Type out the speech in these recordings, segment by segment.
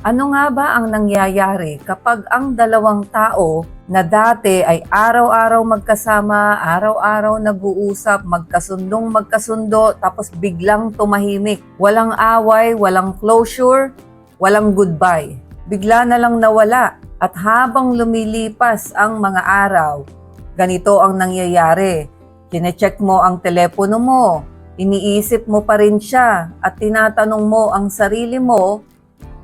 Ano nga ba ang nangyayari kapag ang dalawang tao na dati ay araw-araw magkasama, araw-araw nag-uusap, magkasundo, tapos biglang tumahimik? Walang away, walang closure, walang goodbye. Bigla na lang nawala at habang lumilipas ang mga araw, ganito ang nangyayari. Kine-check mo ang telepono mo, iniisip mo pa rin siya at tinatanong mo ang sarili mo,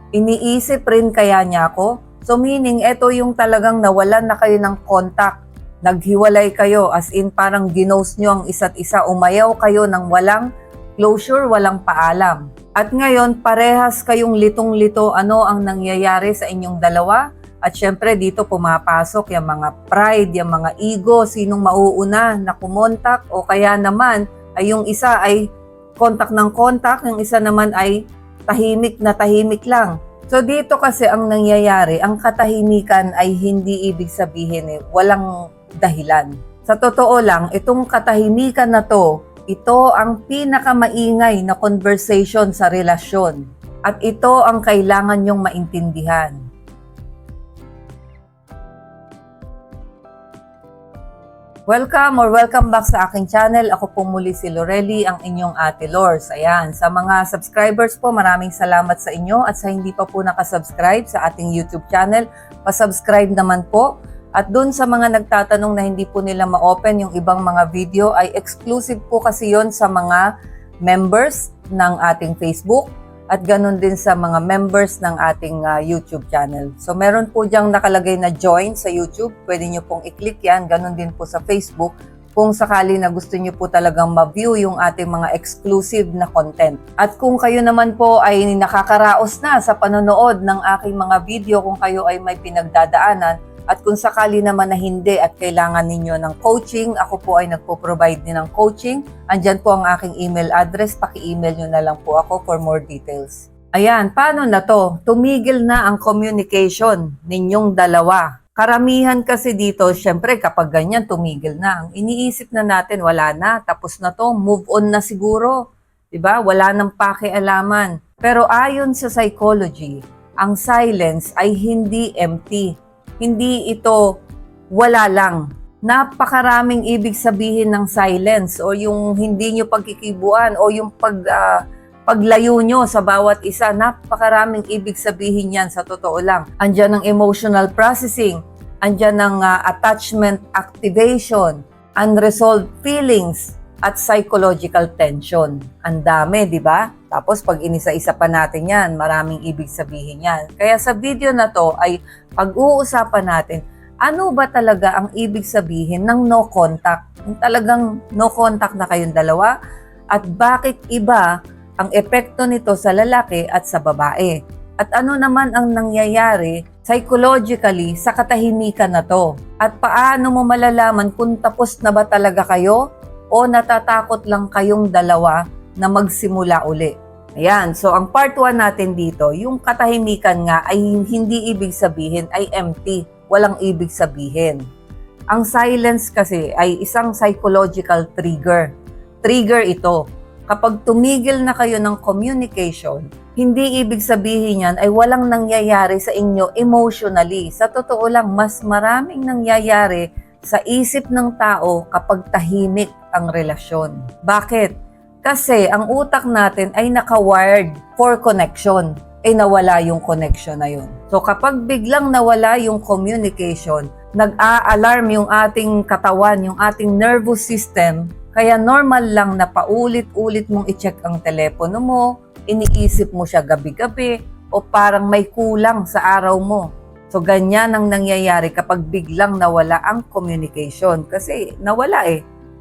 iniisip rin kaya niya ako? So meaning, ito yung talagang nawalan na kayo ng contact. Naghiwalay kayo, as in parang ginost nyo ang isa't isa. Umayaw kayo ng walang closure, walang paalam. At ngayon, parehas kayong litong-lito ano ang nangyayari sa inyong dalawa. At syempre, dito pumapasok yung mga pride, yung mga ego, sinong mauuna na kumontak. O kaya naman, ay yung isa ay contact ng contact, yung isa naman ay tahimik na tahimik lang. So dito kasi ang nangyayari, ang katahimikan ay hindi ibig sabihin walang dahilan. Sa totoo lang, itong katahimikan na to, ito ang pinakamaingay na conversation sa relasyon. At ito ang kailangan nyong maintindihan. Welcome back sa aking channel. Ako po muli si Lorely, ang inyong Ate Lors. Ayan, sa mga subscribers po, maraming salamat sa inyo. At sa hindi pa po nakasubscribe sa ating YouTube channel, pasubscribe naman po. At dun sa mga nagtatanong na hindi po nila ma-open yung ibang mga video, ay exclusive po kasi yon sa mga members ng ating Facebook. At ganun din sa mga members ng ating YouTube channel. So meron po diyang nakalagay na join sa YouTube. Pwede nyo pong i-click yan. Ganun din po sa Facebook. Kung sakali na gusto nyo po talagang ma-view yung ating mga exclusive na content. At kung kayo naman po ay nakakaraos na sa panonood ng aking mga video, kung kayo ay may pinagdadaanan, at kung sakali naman na hindi at kailangan ninyo ng coaching, ako po ay nagpo-provide din ng coaching. Andyan po ang aking email address. Paki-email nyo na lang po ako for more details. Ayan, paano na to? Tumigil na ang communication ninyong dalawa. Karamihan kasi dito, syempre kapag ganyan, tumigil na. Ang iniisip na natin, wala na, tapos na to, move on na siguro. Diba? Wala nang pakialaman. Pero ayon sa psychology, ang silence ay hindi empty. Hindi ito wala lang. Napakaraming ibig sabihin ng silence o yung hindi nyo pagkikibuan o yung paglayo nyo sa bawat isa. Napakaraming ibig sabihin yan sa totoo lang. Andyan ang emotional processing, andyan ang attachment activation, unresolved feelings, at psychological tension. Ang dami, di ba? Tapos pag inisa-isa pa natin yan, maraming ibig sabihin yan. Kaya sa video na to ay pag-uusapan natin, ano ba talaga ang ibig sabihin ng no contact? Yung talagang no contact na kayong dalawa, at bakit iba ang epekto nito sa lalaki at sa babae? At ano naman ang nangyayari psychologically sa katahimikan na to? At paano mo malalaman kung tapos na ba talaga kayo o natatakot lang kayong dalawa na magsimula uli? Ayan, so ang part 1 natin dito, yung katahimikan nga ay hindi ibig sabihin ay empty, walang ibig sabihin. Ang silence kasi ay isang psychological trigger. Trigger ito. Kapag tumigil na kayo ng communication, hindi ibig sabihin yan ay walang nangyayari sa inyo emotionally. Sa totoo lang, mas maraming nangyayari sa isip ng tao kapag tahimik ang relasyon. Bakit? Kasi ang utak natin ay naka-wired for connection. Nawala yung connection na yun. So kapag biglang nawala yung communication, nag-a-alarm yung ating katawan, yung ating nervous system. Kaya normal lang na paulit-ulit mong i-check ang telepono mo, iniisip mo siya gabi-gabi, o parang may kulang sa araw mo. So, ganyan ang nangyayari kapag biglang nawala ang communication. Kasi nawala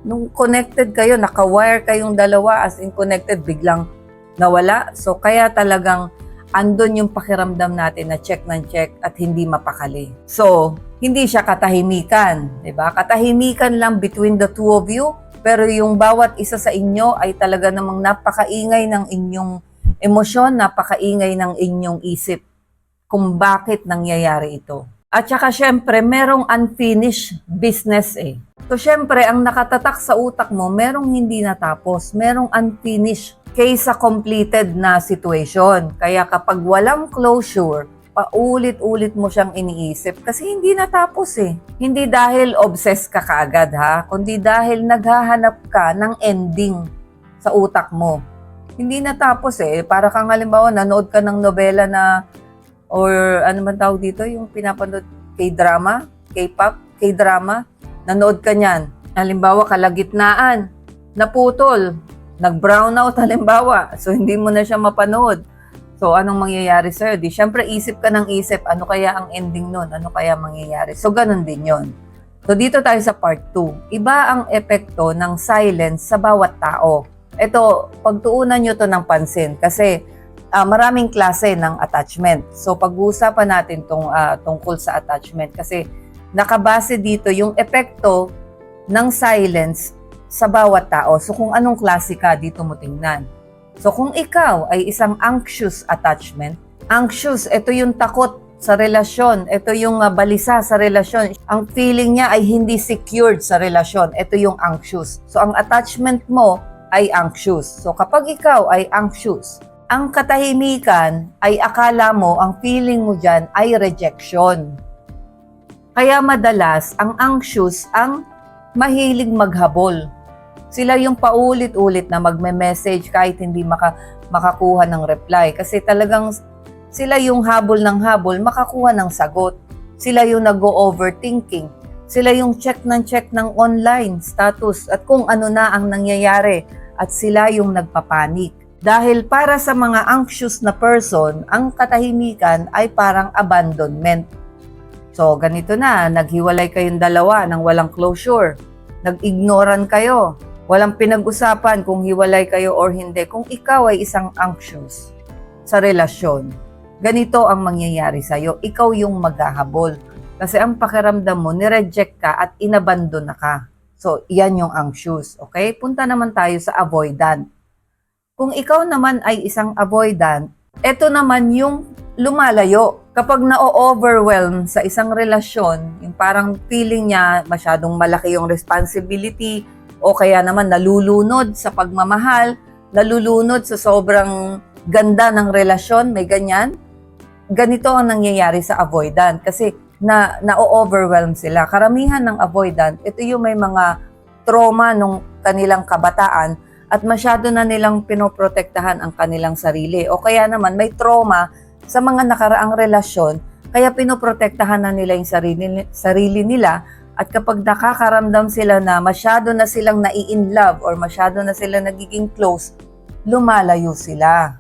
Nung connected kayo, naka-wire kayong dalawa, as in connected, biglang nawala. So, kaya talagang andun yung pakiramdam natin na check ng check at hindi mapakali. So, hindi siya katahimikan. Diba? Katahimikan lang between the two of you, pero yung bawat isa sa inyo ay talaga namang napakaingay ng inyong emosyon, napakaingay ng inyong isip kung bakit nangyayari ito. At saka syempre, merong unfinished business So syempre, ang nakatatak sa utak mo, merong hindi natapos, merong unfinished case sa completed na situation. Kaya kapag walang closure, paulit-ulit mo siyang iniisip kasi hindi natapos eh. Hindi dahil obsessed ka kaagad ha, kundi dahil naghahanap ka ng ending sa utak mo. Hindi natapos eh. Para kang halimbawa, nanood ka ng nobela na, or ano man tawag dito, yung pinapanood, K-drama, K-pop, K-drama, nanood ka niyan. Halimbawa, kalagitnaan, naputol, nag-brownout halimbawa, so hindi mo na siya mapanood. So, anong mangyayari sa'yo? Di, syempre, isip ka ng isip, ano kaya ang ending nun? Ano kaya mangyayari? So, ganun din yon. So, dito tayo sa part 2. Iba ang epekto ng silence sa bawat tao. Ito, pagtuunan nyo to ng pansin kasi maraming klase ng attachment. So, pag-uusapan natin tungkol sa attachment kasi nakabase dito yung epekto ng silence sa bawat tao. So, kung anong klase ka, dito mo tingnan. So, kung ikaw ay isang anxious attachment, anxious, ito yung takot sa relasyon, ito yung balisa sa relasyon. Ang feeling niya ay hindi secured sa relasyon, ito yung anxious. So, ang attachment mo ay anxious. So, kapag ikaw ay anxious, ang katahimikan ay akala mo, ang feeling mo dyan ay rejection. Kaya madalas, ang anxious ang mahilig maghabol. Sila yung paulit-ulit na magme-message kahit hindi makakuha ng reply. Kasi talagang sila yung habol ng habol, makakuha ng sagot. Sila yung nag-overthinking. Sila yung check ng online status at kung ano na ang nangyayari. At sila yung nagpapanik. Dahil para sa mga anxious na person, ang katahimikan ay parang abandonment. So, ganito na, naghiwalay kayong dalawa nang walang closure. Nag-ignoran kayo. Walang pinag-usapan kung hiwalay kayo or hindi. Kung ikaw ay isang anxious sa relasyon, ganito ang mangyayari sa'yo. Ikaw yung maghahabol. Kasi ang pakiramdam mo, nireject ka at inabandon na ka. So, yan yung anxious. Okay? Punta naman tayo sa avoidant. Kung ikaw naman ay isang avoidant, ito naman yung lumalayo. Kapag na-overwhelm sa isang relasyon, yung parang feeling niya masyadong malaki yung responsibility, o kaya naman nalulunod sa pagmamahal, nalulunod sa sobrang ganda ng relasyon, may ganyan. Ganito ang nangyayari sa avoidant kasi na-overwhelm sila. Karamihan ng avoidant, ito yung may mga trauma nung kanilang kabataan at masyado na nilang pinoprotektahan ang kanilang sarili. O kaya naman may trauma sa mga nakaraang relasyon, kaya pinoprotektahan na nila yung sarili nila. At kapag nakakaramdam sila na masyado na silang nai-in-love or masyado na sila nagiging close, lumalayo sila.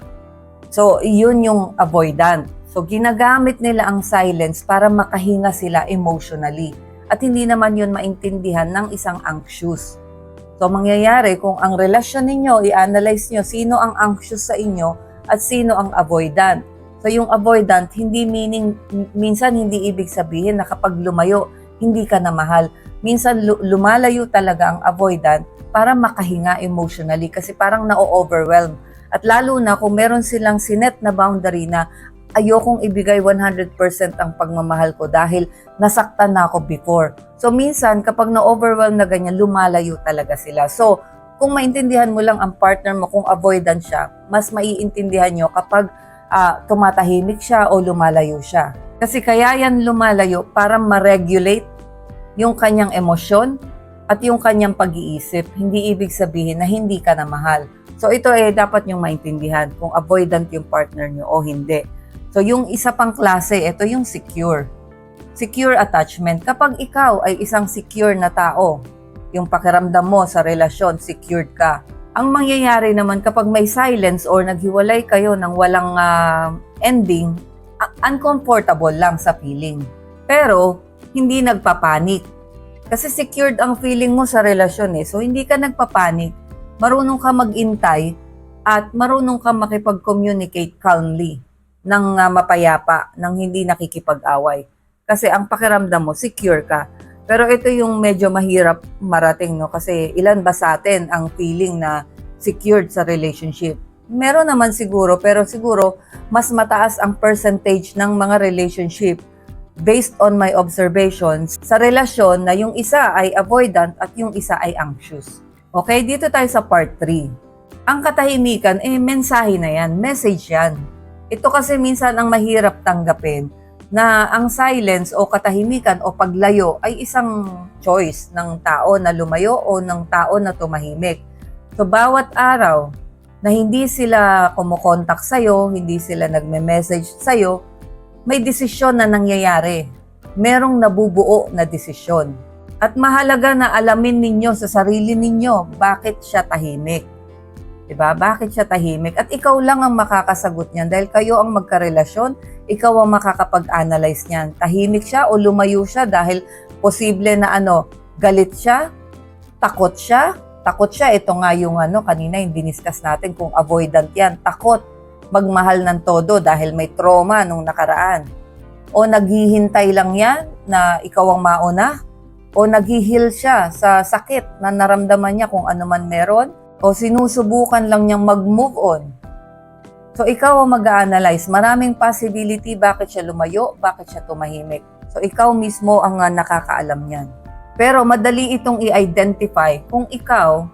So, yun yung avoidant. So, ginagamit nila ang silence para makahinga sila emotionally. At hindi naman yun maintindihan ng isang anxious. So, mangyayari kung ang relasyon ninyo, i-analyze nyo sino ang anxious sa inyo at sino ang avoidant. So, yung avoidant, minsan hindi ibig sabihin na kapag lumayo, hindi ka na mahal. Minsan lumalayo talaga ang avoidant para makahinga emotionally kasi parang na-overwhelm. At lalo na kung meron silang sinet na boundary na ayokong ibigay 100% ang pagmamahal ko dahil nasaktan na ako before. So minsan kapag na-overwhelm na ganyan, lumalayo talaga sila. So kung maintindihan mo lang ang partner mo kung avoidant siya, mas maiintindihan nyo kapag tumatahimik siya o lumalayo siya. Kasi kaya yan lumalayo para ma-regulate yung kanyang emosyon at yung kanyang pag-iisip. Hindi ibig sabihin na hindi ka na mahal. So ito dapat nyong maintindihan kung avoidant yung partner nyo o hindi. So yung isa pang klase, ito yung secure. Secure attachment. Kapag ikaw ay isang secure na tao, yung pakiramdam mo sa relasyon, secured ka. Ang mangyayari naman kapag may silence or naghiwalay kayo ng walang ending, uncomfortable lang sa feeling. Pero, hindi nagpapanik. Kasi secured ang feeling mo sa relasyon So, hindi ka nagpapanik. Marunong ka mag-intay at marunong ka makipag-communicate calmly ng mapayapa, ng hindi nakikipag-away. Kasi ang pakiramdam mo, secure ka. Pero ito yung medyo mahirap marating, no? Kasi ilan ba sa atin ang feeling na secured sa relationship? Meron naman siguro, pero siguro mas mataas ang percentage ng mga relationship based on my observations sa relasyon na yung isa ay avoidant at yung isa ay anxious. Okay, dito tayo sa part 3. Ang katahimikan, mensahe na yan, message yan. Ito kasi minsan ang mahirap tanggapin na ang silence o katahimikan o paglayo ay isang choice ng tao na lumayo o ng tao na tumahimik. So bawat araw na hindi sila kumukontak sa'yo, hindi sila nagme-message sa'yo, may desisyon na nangyayari. Merong nabubuo na desisyon. At mahalaga na alamin ninyo sa sarili ninyo bakit siya tahimik. Diba? Bakit siya tahimik? At ikaw lang ang makakasagot niyan dahil kayo ang magkarelasyon, ikaw ang makakapag-analyze niyan. Tahimik siya o lumayo siya dahil posible na galit siya, takot siya. Takot siya, ito nga yung kanina yung diniscuss natin kung avoidant yan. Takot magmahal ng todo dahil may trauma nung nakaraan. O naghihintay lang yan na ikaw ang mauna. O naghihil siya sa sakit na naramdaman niya kung ano man meron. O sinusubukan lang niyang mag-move on. So, ikaw ang mag-a-analyze. Maraming possibility bakit siya lumayo, bakit siya tumahimik. So, ikaw mismo ang nakakaalam niyan. Pero madali itong i-identify kung ikaw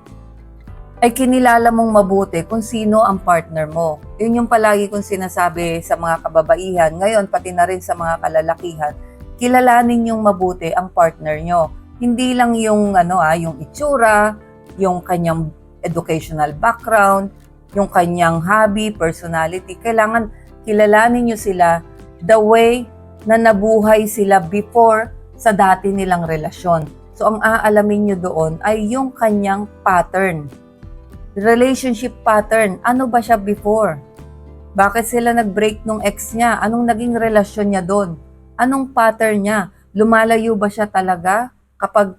ay kinilala mong mabuti kung sino ang partner mo. Yun yung palagi kong sinasabi sa mga kababaihan. Ngayon, pati na rin sa mga kalalakihan, kilalanin yung mabuti ang partner nyo. Hindi lang yung, yung itsura, yung kanyang educational background, yung kanyang hobby, personality. Kailangan kilalanin nyo sila the way na nabuhay sila before sa dati nilang relasyon. So, ang aalamin nyo doon ay yung kanyang pattern. Relationship pattern. Ano ba siya before? Bakit sila nag-break nung ex niya? Anong naging relasyon niya doon? Anong pattern niya? Lumalayo ba siya talaga kapag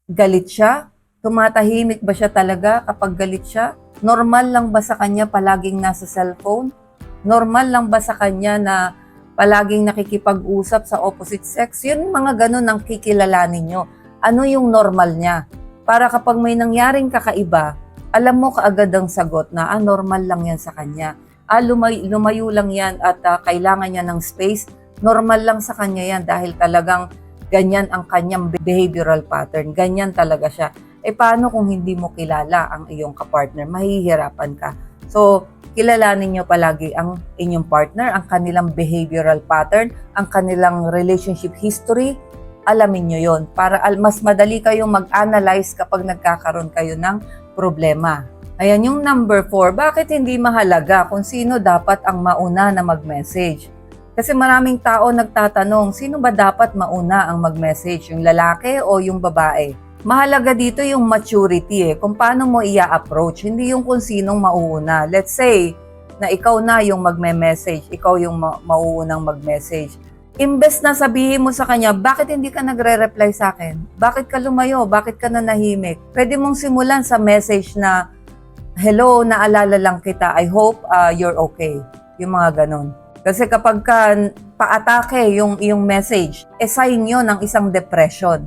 galit siya? Tumatahimik ba siya talaga kapag galit siya? Normal lang ba sa kanya palaging nasa cellphone? Normal lang ba sa kanya na palaging nakikipag-usap sa opposite sex? Yun mga ganun ang kikilalanin nyo. Ano yung normal niya? Para kapag may nangyaring kakaiba, alam mo kaagad ang sagot na normal lang yan sa kanya. Lumayo lang yan at kailangan niya ng space. Normal lang sa kanya yan dahil talagang ganyan ang kanyang behavioral pattern. Ganyan talaga siya. Paano kung hindi mo kilala ang iyong kapartner? Mahihirapan ka. So, kilalanin nyo palagi ang inyong partner, ang kanilang behavioral pattern, ang kanilang relationship history. Alamin nyo yon para mas madali kayong mag-analyze kapag nagkakaroon kayo ng problema. Ayan yung number 4. Bakit hindi mahalaga kung sino dapat ang mauna na mag-message? Kasi maraming tao nagtatanong, sino ba dapat mauna ang mag-message? Yung lalaki o yung babae? Mahalaga dito yung maturity kung paano mo i-approach, hindi yung kung sinong mauuna. Let's say na ikaw na yung magme-message, ikaw yung mauunang mag-message. Imbes na sabihin mo sa kanya, bakit hindi ka nagre-reply sa akin? Bakit ka lumayo? Bakit ka nanahimik? Pwede mong simulan sa message na, hello, naalala lang kita, I hope you're okay. Yung mga ganun. Kasi kapag paatake yung message, sign yun ng isang depression.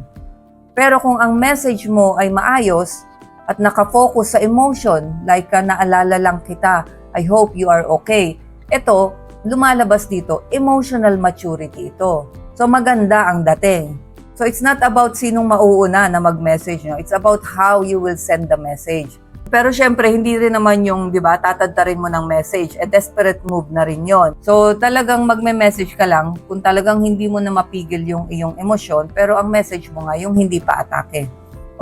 Pero kung ang message mo ay maayos at nakafocus sa emotion, like naalala lang kita, I hope you are okay. Ito, lumalabas dito, emotional maturity ito. So maganda ang dating. So it's not about sinong mauuna na mag-message nyo. It's about how you will send the message. Pero syempre, hindi rin naman yung, tatadtarin mo ng message. Desperate move na rin yon. So talagang magme-message ka lang kung talagang hindi mo na mapigil yung iyong emosyon, pero ang message mo nga yung hindi pa atake.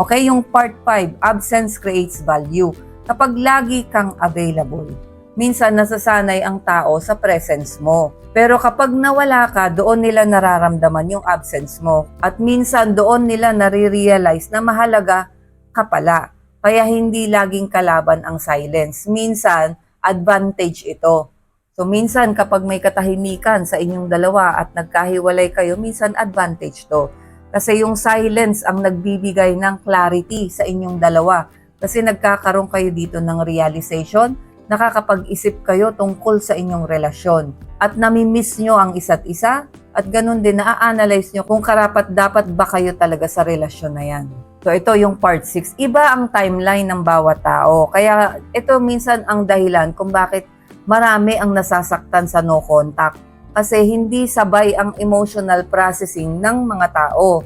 Okay, yung part 5, absence creates value. Kapag lagi kang available, minsan nasasanay ang tao sa presence mo. Pero kapag nawala ka, doon nila nararamdaman yung absence mo. At minsan doon nila nare-realize na mahalaga ka pala. Kaya hindi laging kalaban ang silence. Minsan, advantage ito. So minsan kapag may katahimikan sa inyong dalawa at nagkahiwalay kayo, minsan advantage to. Kasi yung silence ang nagbibigay ng clarity sa inyong dalawa. Kasi nagkakaroon kayo dito ng realization, nakakapag-isip kayo tungkol sa inyong relasyon. At namimiss nyo ang isa't isa, at ganun din na-analyze nyo kung karapat-dapat ba kayo talaga sa relasyon na yan. So ito yung part 6. Iba ang timeline ng bawat tao. Kaya ito minsan ang dahilan kung bakit marami ang nasasaktan sa no contact. Kasi hindi sabay ang emotional processing ng mga tao.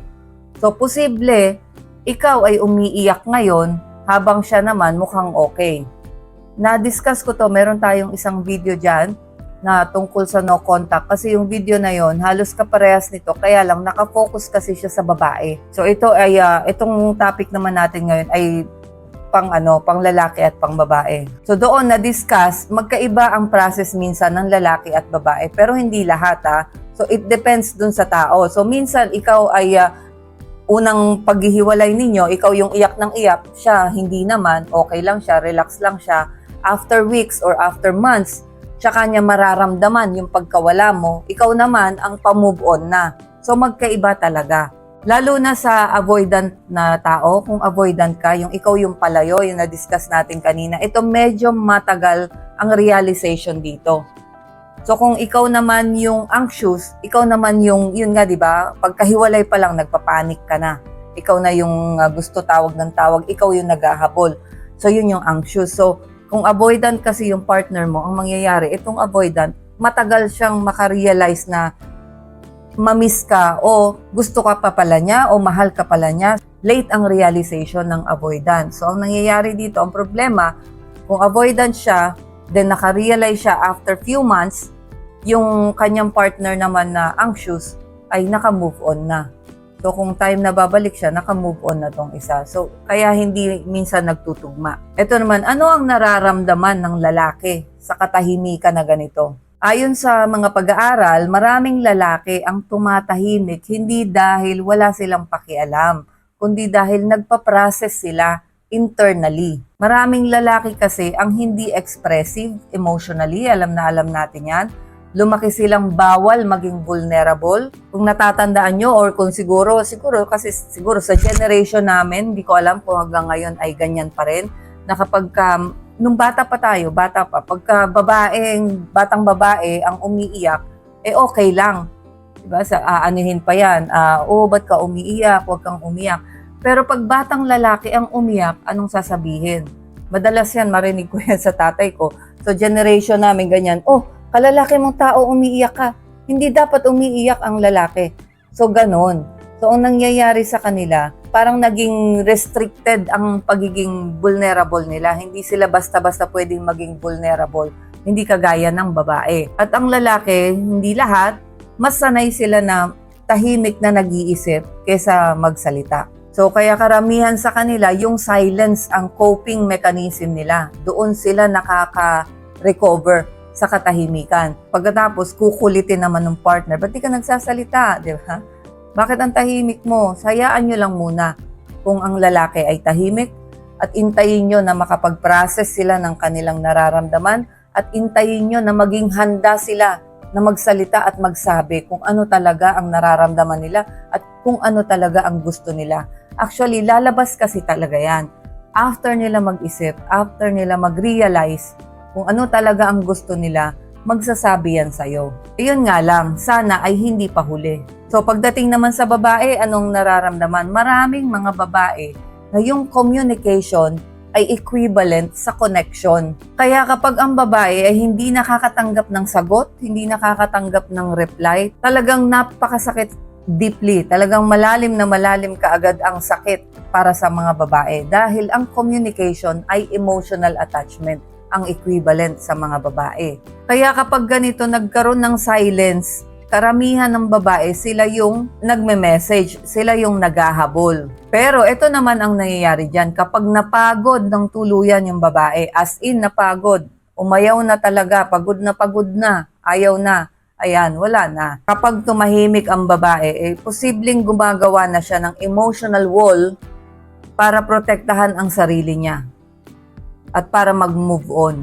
So posible, ikaw ay umiiyak ngayon habang siya naman mukhang okay. Na-discuss ko to, meron tayong isang video dyan na tungkol sa no contact kasi yung video na yon halos kaparehas nito, kaya lang nakafocus kasi siya sa babae. So ito ay itong topic naman natin ngayon ay pang lalaki at pang babae. So doon na-discuss, magkaiba ang process minsan ng lalaki at babae, pero hindi lahat So it depends dun sa tao. So minsan ikaw ay unang paghihiwalay ninyo, ikaw yung iyak ng iyak, siya hindi naman, okay lang siya, relax lang siya. After weeks or after months, tsaka niya mararamdaman yung pagkawala mo, ikaw naman ang pa-move on na. So magkaiba talaga. Lalo na sa avoidant na tao, kung avoidant ka, yung ikaw yung palayo, yung na-discuss natin kanina, ito medyo matagal ang realization dito. So kung ikaw naman yung anxious, ikaw naman yung, yun nga, di ba? Pagkahiwalay pa lang, nagpapanik ka na. Ikaw na yung gusto tawag ng tawag, ikaw yung naghahabol. So yun yung anxious. So kung avoidant kasi yung partner mo, ang mangyayari, itong avoidant, matagal siyang makarealize na mamiss ka o gusto ka pa pala niya o mahal ka pala niya. Late ang realization ng avoidant. So ang nangyayari dito, ang problema, kung avoidant siya, then nakarealize siya after few months, yung kanyang partner naman na anxious ay naka-move on na. So kung time na babalik siya, naka-move on na tong isa. So kaya hindi minsan nagtutugma. Ito naman, ano ang nararamdaman ng lalaki sa katahimikan na ganito? Ayon sa mga pag-aaral, maraming lalaki ang tumatahimik hindi dahil wala silang pakialam, kundi dahil nagpa-process sila internally. Maraming lalaki kasi ang hindi expressive emotionally, alam natin yan. Lumaki silang bawal maging vulnerable. Kung natatandaan nyo or kung siguro kasi sa generation namin, hindi ko alam kung hanggang ngayon ay ganyan pa rin, na kapag nung bata pa, pagka batang babae ang umiiyak, okay lang. Diba? Aanuhin pa yan, ba't ka umiiyak, huwag kang umiyak. Pero pag batang lalaki ang umiyak, anong sasabihin? Madalas yan, marinig ko yan sa tatay ko. So generation namin ganyan, kalalaki mong tao, umiiyak ka. Hindi dapat umiiyak ang lalaki. So, ganon. So, ang nangyayari sa kanila, parang naging restricted ang pagiging vulnerable nila. Hindi sila basta-basta pwedeng maging vulnerable. Hindi kagaya ng babae. At ang lalaki, hindi lahat, mas sanay sila na tahimik na nag-iisip kaysa magsalita. So, kaya karamihan sa kanila, yung silence ang coping mechanism nila. Doon sila nakaka-recover sa katahimikan. Pagkatapos, kukulitin naman ng partner. Ba't di ka nagsasalita? Di ba? Bakit ang tahimik mo? Sayaan nyo lang muna kung ang lalaki ay tahimik at intayin nyo na makapag-process sila ng kanilang nararamdaman at intayin nyo na maging handa sila na magsalita at magsabi kung ano talaga ang nararamdaman nila at kung ano talaga ang gusto nila. Actually, lalabas kasi talaga yan. After nila mag-isip, after nila mag-realize kung ano talaga ang gusto nila, magsasabi yan sa'yo. Iyon nga lang, sana ay hindi pa huli. So pagdating naman sa babae, anong nararamdaman? Maraming mga babae na yung communication ay equivalent sa connection. Kaya kapag ang babae ay hindi nakakatanggap ng sagot, hindi nakakatanggap ng reply, talagang napakasakit deeply. Talagang malalim na malalim kaagad ang sakit para sa mga babae dahil ang communication ay emotional attachment, ang equivalent sa mga babae. Kaya kapag ganito nagkaroon ng silence, karamihan ng babae, sila yung nagme-message, sila yung naghahabol. Pero ito naman ang nangyayari dyan, kapag napagod ng tuluyan yung babae, as in napagod, umayaw na talaga, pagod na, ayaw na, ayan, wala na. Kapag tumahimik ang babae, posibleng gumagawa na siya ng emotional wall para protektahan ang sarili niya at para mag-move on.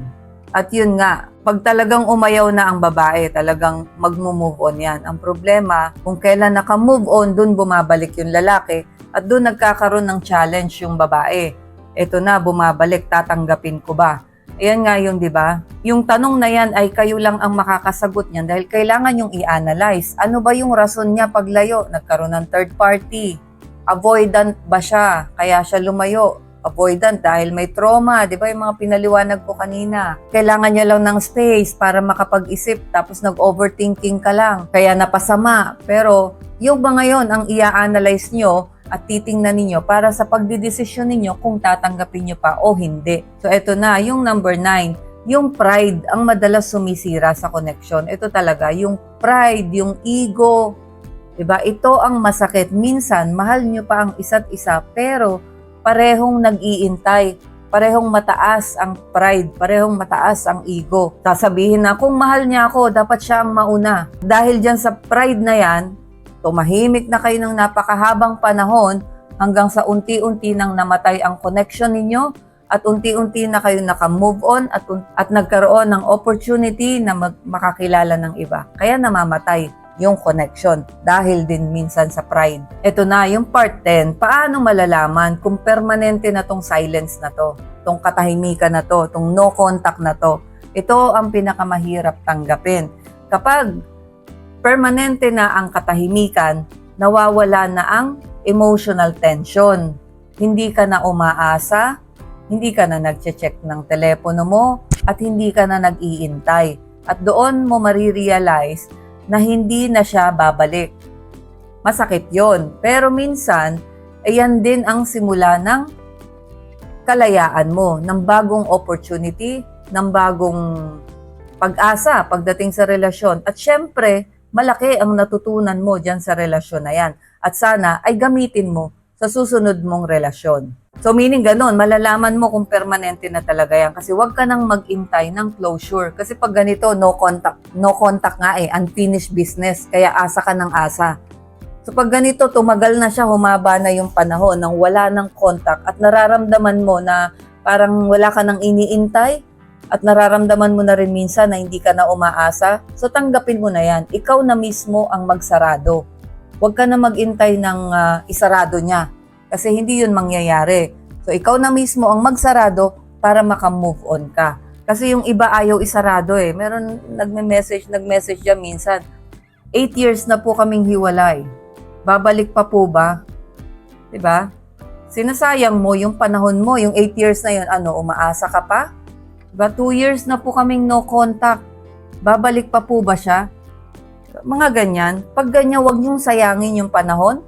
At yun nga, pag talagang umayaw na ang babae, talagang mag-move on yan. Ang problema, kung kailan naka-move on, dun bumabalik yung lalaki at dun nagkakaroon ng challenge yung babae. Eto na, bumabalik, tatanggapin ko ba? Ayan nga yung, di ba? Yung tanong na yan ay kayo lang ang makakasagot niyan dahil kailangan yung i-analyze. Ano ba yung rason niya paglayo? Nagkaroon ng third party. Avoidant ba siya? Kaya siya lumayo? Avoidant dahil may trauma, di ba yung mga pinaliwanag ko kanina. Kailangan niya lang ng space para makapag-isip tapos nag-overthinking ka lang. Kaya napasama. Pero yung ba ngayon ang i-analyze nyo at titingnan ninyo para sa pagdidesisyon ninyo kung tatanggapin nyo pa o hindi. So eto na, yung number 9, yung pride ang madalas sumisira sa connection. Ito talaga, yung pride, yung ego, diba? Ito ang masakit. Minsan, mahal nyo pa ang isa't isa pero parehong nag-iintay. Parehong mataas ang pride, parehong mataas ang ego. Sasabihin na, kung mahal niya ako, dapat siya ang mauna. Dahil dyan sa pride na yan, tumahimik na kayo ng napakahabang panahon hanggang sa unti-unti nang namatay ang connection ninyo at unti-unti na kayo naka-move on at nagkaroon ng opportunity na makakilala ng iba. Kaya namamatay yung connection dahil din minsan sa pride. Ito na, yung part 10, paano malalaman kung permanente na tong silence na to, tong katahimikan na to, tong no contact na to. Ito ang pinakamahirap tanggapin. Kapag permanente na ang katahimikan, nawawala na ang emotional tension. Hindi ka na umaasa, hindi ka na nagche-check ng telepono mo, at hindi ka na nag-iintay. At doon mo marirealize na hindi na siya babalik. Masakit yon. Pero minsan, ayan din ang simula ng kalayaan mo, ng bagong opportunity, ng bagong pag-asa pagdating sa relasyon. At syempre, malaki ang natutunan mo dyan sa relasyon na yan. At sana ay gamitin mo sa susunod mong relasyon. So meaning ganun, malalaman mo kung permanente na talaga yan. Kasi wag ka nang mag-intay ng closure. Kasi pag ganito, no contact nga unfinished business. Kaya asa ka ng asa. So pag ganito, tumagal na siya, humaba na yung panahon nang wala ng contact at nararamdaman mo na parang wala ka nang iniintay, at nararamdaman mo na rin minsan na hindi ka na umaasa, so tanggapin mo na yan. Ikaw na mismo ang magsarado. Huwag ka na mag-intay ng isarado niya kasi hindi yun mangyayari. So ikaw na mismo ang magsarado para maka-move on ka. Kasi yung iba ayaw isarado eh. Meron nagme-message dyan minsan. 8 years na po kaming hiwalay. Babalik pa po ba? Diba? Sinasayang mo yung panahon mo, yung 8 years na yun, umaasa ka pa? Diba, 2 years na po kaming no contact. Babalik pa po ba siya? Mga ganyan. Pag ganyan, huwag niyong sayangin yung panahon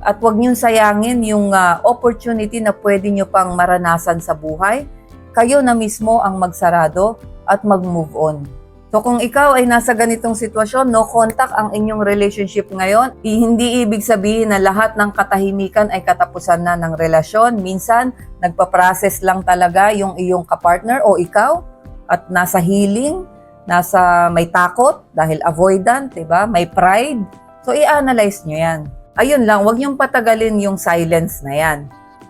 at huwag niyong sayangin yung opportunity na pwede niyo pang maranasan sa buhay. Kayo na mismo ang magsarado at mag-move on. So kung ikaw ay nasa ganitong sitwasyon, no contact ang inyong relationship ngayon, hindi ibig sabihin na lahat ng katahimikan ay katapusan na ng relasyon. Minsan, nagpa-process lang talaga yung iyong kapartner o ikaw at nasa healing, nasa may takot dahil avoidant, diba? May pride. So i-analyze nyo yan. Ayun lang, huwag nyong patagalin yung silence na yan.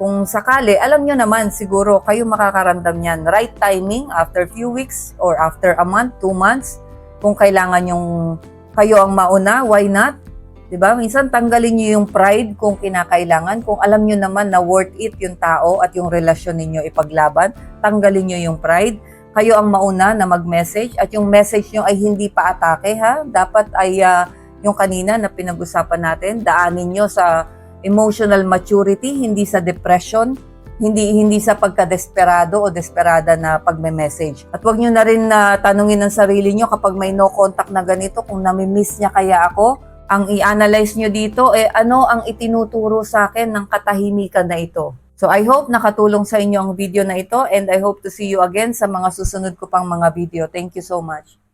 Kung sakali, alam nyo naman, siguro kayo makakaramdam yan. Right timing, after few weeks or after a month, 2 months. Kung kailangan yung kayo ang mauna, why not? Diba? Minsan tanggalin nyo yung pride kung kinakailangan. Kung alam nyo naman na worth it yung tao at yung relasyon ninyo ipaglaban, tanggalin nyo yung pride. Kayo ang mauna na mag-message at yung message nyo ay hindi pa atake ha. Dapat ay yung kanina na pinag-usapan natin, daanin nyo sa emotional maturity, hindi sa depression, hindi sa pagka-desperado o desperada na pagme-message. At wag nyo na rin tanungin ng sarili nyo kapag may no contact na ganito, kung nami-miss niya kaya ako. Ang i-analyze nyo dito, ano ang itinuturo sa akin ng katahimikan na ito. So I hope nakatulong sa inyo ang video na ito and I hope to see you again sa mga susunod ko pang mga video. Thank you so much.